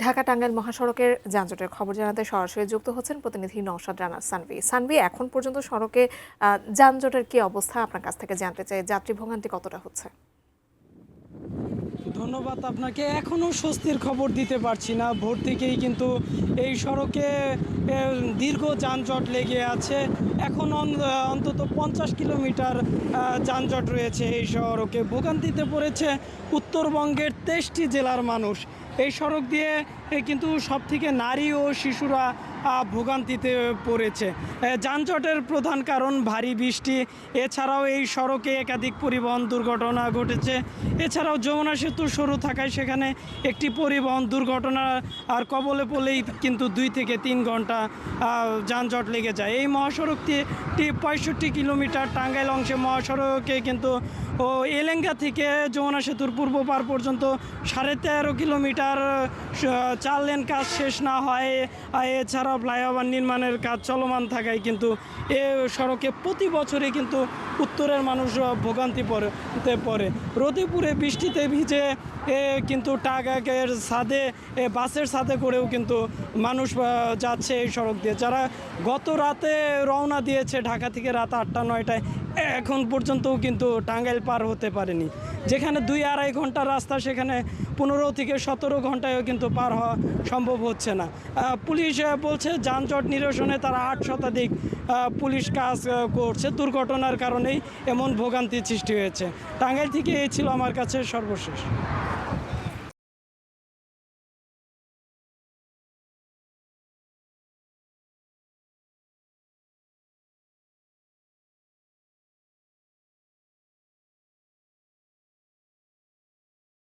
ঢাকা-টাঙ্গাইল মহাসড়কের যানজটের খবর জানাতে সরাসরি যুক্ত হচ্ছেন প্রতিনিধি নওশাদ রানা সানভি। সানভি, এখন পর্যন্ত সড়কে যানজটের কি অবস্থা আপনার কাছ থেকে জানতে চাই, যাত্রী ভোগান্তি কতটা হচ্ছে? ধন্যবাদ আপনাকে। এখনও স্বস্তির খবর দিতে পারছি না। ভোর থেকেই কিন্তু এই সড়কে দীর্ঘ যানজট লেগে আছে। এখন অন্তত 50 কিলোমিটার যানজট রয়েছে এই সড়কে। ভোগান্তিতে পড়েছে উত্তরবঙ্গের 23টি জেলার মানুষ। এই সড়ক দিয়ে কিন্তু সবথেকে নারী ও শিশুরা ভোগান্তিতে পড়েছে। যানজটের প্রধান কারণ ভারী বৃষ্টি। এছাড়াও এই সড়কে একাধিক পরিবহন দুর্ঘটনা ঘটেছে। এছাড়াও যমুনা সেতু সরু থাকায় সেখানে একটি পরিবহন দুর্ঘটনা আর কবলে পড়লেই কিন্তু 2 থেকে 3 ঘন্টা যানজট লেগে যায়। এই মহাসড়কটি 65 কিলোমিটার। টাঙ্গাইল অংশে মহাসড়কে কিন্তু এলেঙ্গা থেকে যমুনা সেতুর পূর্ব পার পর্যন্ত 13.5 কিলোমিটার 4 লেন কাজ শেষ না হয়। এছাড়াও ফ্লাইওভার নির্মাণের কাজ চলমান থাকায় কিন্তু এ সড়কে প্রতি বছরই কিন্তু উত্তরের মানুষ ভোগান্তি পড়ে। রোদে পুড়ে বৃষ্টিতে ভিজে কিন্তু টাঙ্গাইলের ছাদে বাসের ছাদে করেও কিন্তু মানুষ যাচ্ছে এই সড়ক দিয়ে। যারা গত রাতে রওনা দিয়েছে ঢাকা থেকে রাত 8টা-9টায়, এখন পর্যন্তও কিন্তু টাঙ্গাইল পার হতে পারেনি। যেখানে 2-2.5 ঘন্টার রাস্তা সেখানে 15 থেকে 17 ঘন্টায়ও কিন্তু পার হওয়া সম্ভব হচ্ছে না। পুলিশ বলছে যানজট নিরসনে তারা 8 শতাধিক পুলিশ কাজ করছে। দুর্ঘটনার কারণেই এমন ভোগান্তি সৃষ্টি হয়েছে। টাঙ্গাইল থেকে এই ছিল আমার কাছে সর্বশেষ।